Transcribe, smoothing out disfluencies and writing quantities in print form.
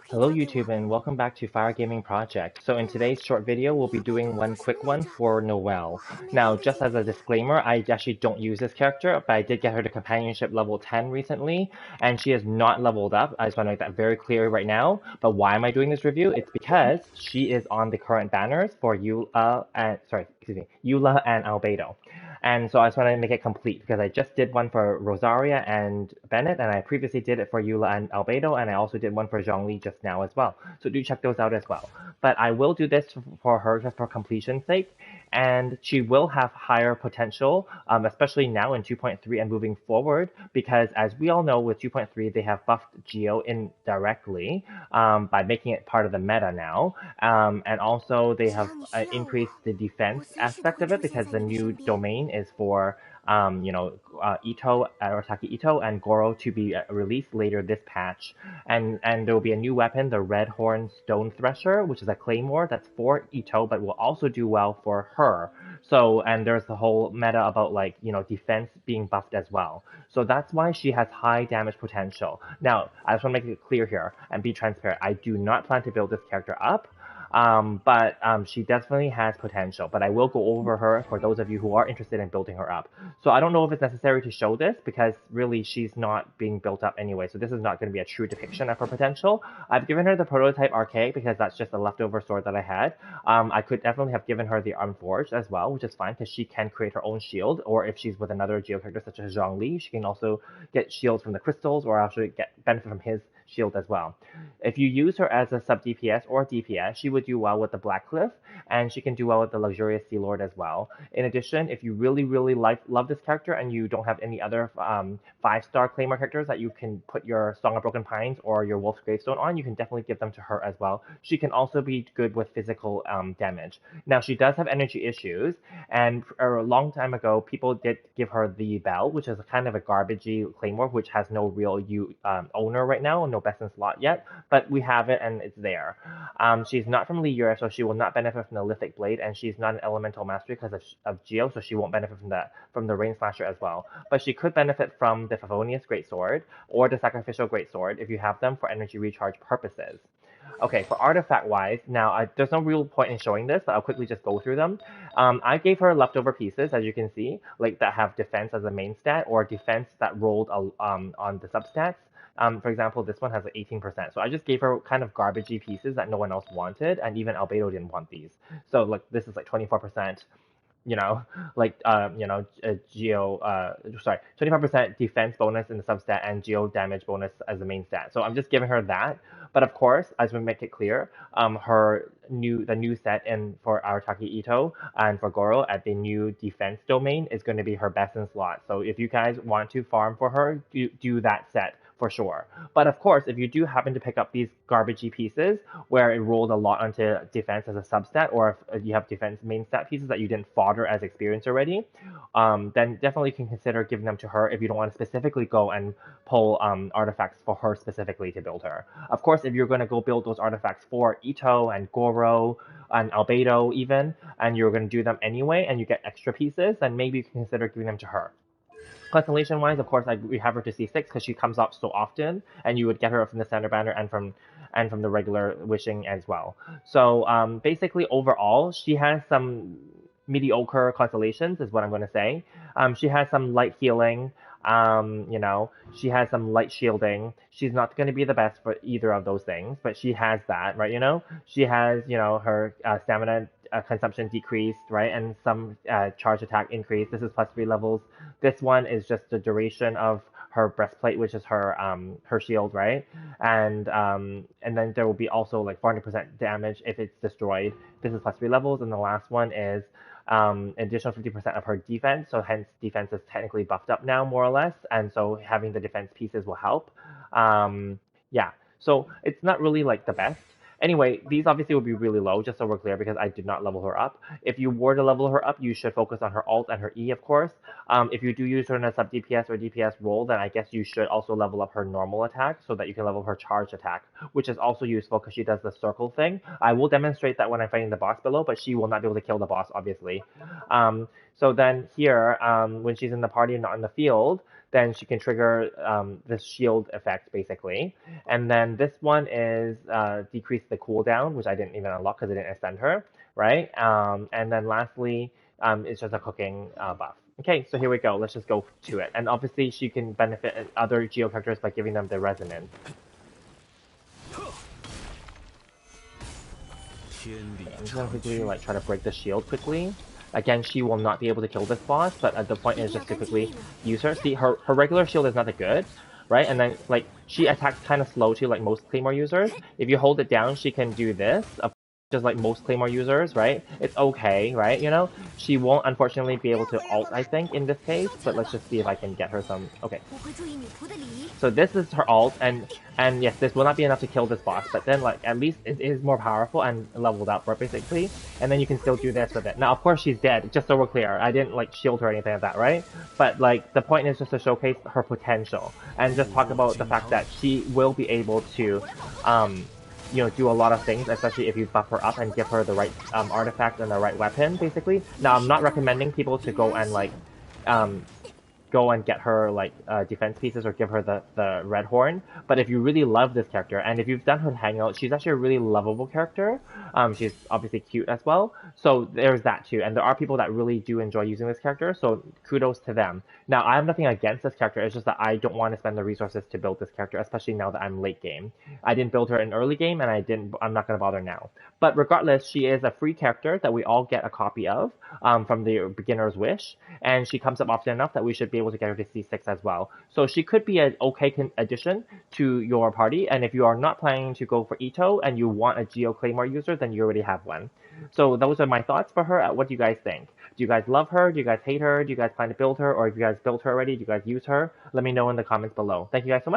Hello YouTube and welcome back to Fire Gaming Project. So in today's short video, we'll be doing one quick one for Noelle. Now, just as a disclaimer, I actually don't use this character, but I did get her to companionship level 10 recently, and she is not leveled up. I just want to make that very clear right now. But why am I doing this review? It's because she is on the current banners for Eula and Albedo. And so I just want to make it complete because I just did one for Rosaria and Bennett, and I previously did it for Eula and Albedo, and I also did one for Zhongli just now as well. So do check those out as well. But I will do this for her just for completion's sake, and she will have higher potential, especially now in 2.3 and moving forward, because as we all know with 2.3, they have buffed Geo indirectly by making it part of the meta now, and also they have increased the defense aspect of it because the new domain is for Ito, Arasaki Ito and Goro to be released later this patch. And there will be a new weapon, the Red Horn Stone Thresher, which is a claymore that's for Ito, but will also do well for her. So, and there's the whole meta about defense being buffed as well. So that's why she has high damage potential. Now, I just want to make it clear here and be transparent. I do not plan to build this character up. But she definitely has potential, but I will go over her for those of you who are interested in building her up. So I don't know if it's necessary to show this because really she's not being built up anyway, so this is not going to be a true depiction of her potential. I've given her the prototype RK because that's just a leftover sword that I had. I could definitely have given her the Unforged as well, which is fine because she can create her own shield, or if she's with another Geo character such as Zhongli, she can also get shields from the crystals or actually get benefit from his shield as well. If you use her as a sub DPS or DPS, she would do well with the Black Cliff, and she can do well with the Luxurious Sea Lord as well. In addition, if you really love this character and you don't have any other 5-star Claymore characters that you can put your Song of Broken Pines or your Wolf's Gravestone on, you can definitely give them to her as well. She can also be good with physical damage. Now, she does have energy issues, and a long time ago, people did give her the Bell, which is kind of a garbagey Claymore, which has no real owner right now, no best in slot yet, but we have it and it's there. She's not from Liyue, so she will not benefit from the Lithic Blade, and she's not an Elemental Mastery because of Geo, so she won't benefit from the Rain Slasher as well. But she could benefit from the Favonius Greatsword or the Sacrificial Greatsword if you have them for energy recharge purposes. Okay, for artifact-wise, now there's no real point in showing this, but I'll quickly just go through them. I gave her leftover pieces, as you can see, like that have defense as a main stat or defense that rolled on the substats. For example, this one has 18%. So I just gave her kind of garbagey pieces that no one else wanted, and even Albedo didn't want these. So like this is like 24%, Geo, 25% defense bonus in the substat and Geo damage bonus as the main stat. So I'm just giving her that. But of course, as we make it clear, the new set for Arataki Ito and for Goro at the new defense domain is going to be her best in slot. So if you guys want to farm for her, do that set for sure. But of course, if you do happen to pick up these garbagey pieces where it rolled a lot onto defense as a substat, or if you have defense main stat pieces that you didn't fodder as experience already, then definitely you can consider giving them to her if you don't want to specifically go and pull artifacts for her specifically to build her. Of course, if you're going to go build those artifacts for Ito and Goro and Albedo even, and you're going to do them anyway and you get extra pieces, then maybe you can consider giving them to her. Constellation wise, of course, we have her to C6 because she comes up so often, and you would get her from the center banner and from the regular wishing as well. So basically, overall, she has some mediocre constellations, is what I'm going to say. She has some light healing. She has some light shielding. She's not going to be the best for either of those things, but she has that, right? She has, her stamina consumption decreased, right? And some charge attack increase. This is +3 levels. This one is just the duration of her breastplate, which is her shield, right? And then there will be also like 400% damage if it's destroyed. This is +3 levels, and the last one is additional 50% of her defense. So hence defense is technically buffed up now, more or less. And so having the defense pieces will help. Yeah. So it's not really like the best. Anyway, these obviously will be really low, just so we're clear, because I did not level her up. If you were to level her up, you should focus on her ult and her E, of course. If you do use her in a sub DPS or DPS role, then I guess you should also level up her normal attack so that you can level her charged attack, which is also useful because she does the circle thing. I will demonstrate that when I'm fighting the boss below, but she will not be able to kill the boss, obviously. So then here, when she's in the party and not in the field, then she can trigger this shield effect basically. And then this one is decrease the cooldown, which I didn't even unlock because I didn't extend her, right? And then lastly, it's just a cooking buff. Okay, so here we go. Let's just go to it. And obviously, she can benefit other Geo characters by giving them the resonance. I'm just gonna quickly like try to break the shield quickly. Again, she will not be able to kill this boss, but the point is just to quickly use her. See, her regular shield is not that good, right? And then like she attacks kind of slow too, like most claymore users. If you hold it down, she can do this. Just like most claymore users, right? It's okay, right? You know, she won't unfortunately be able to ult, I think, in this case. But let's just see if I can get her some. Okay. So this is her ult, and yes, this will not be enough to kill this boss. But then, like, at least it is more powerful and leveled up, right, basically. And then you can still do this with it. Now, of course, she's dead. Just so we're clear, I didn't like shield her or anything like that, right? But like, the point is just to showcase her potential and just talk about the fact that she will be able to, you know, do a lot of things, especially if you buff her up and give her the right artifact and the right weapon, basically. Now, I'm not recommending people to go and like, go and get her like defense pieces or give her the red horn. But if you really love this character and if you've done her hangout, she's actually a really lovable character. She's obviously cute as well. So there's that too. And there are people that really do enjoy using this character. So kudos to them. Now I have nothing against this character. It's just that I don't want to spend the resources to build this character, especially now that I'm late game. I didn't build her in early game and I'm not going to bother now. But regardless, she is a free character that we all get a copy of from the beginner's wish. And she comes up often enough that we should be able to get her to C6 as well. So she could be an okay addition to your party, and if you are not planning to go for Ito and you want a Geo Claymore user, then you already have one. So those are my thoughts for her. What do you guys think? Do you guys love her? Do you guys hate her? Do you guys plan to build her? Or if you guys built her already, do you guys use her? Let me know in the comments below. Thank you guys so much.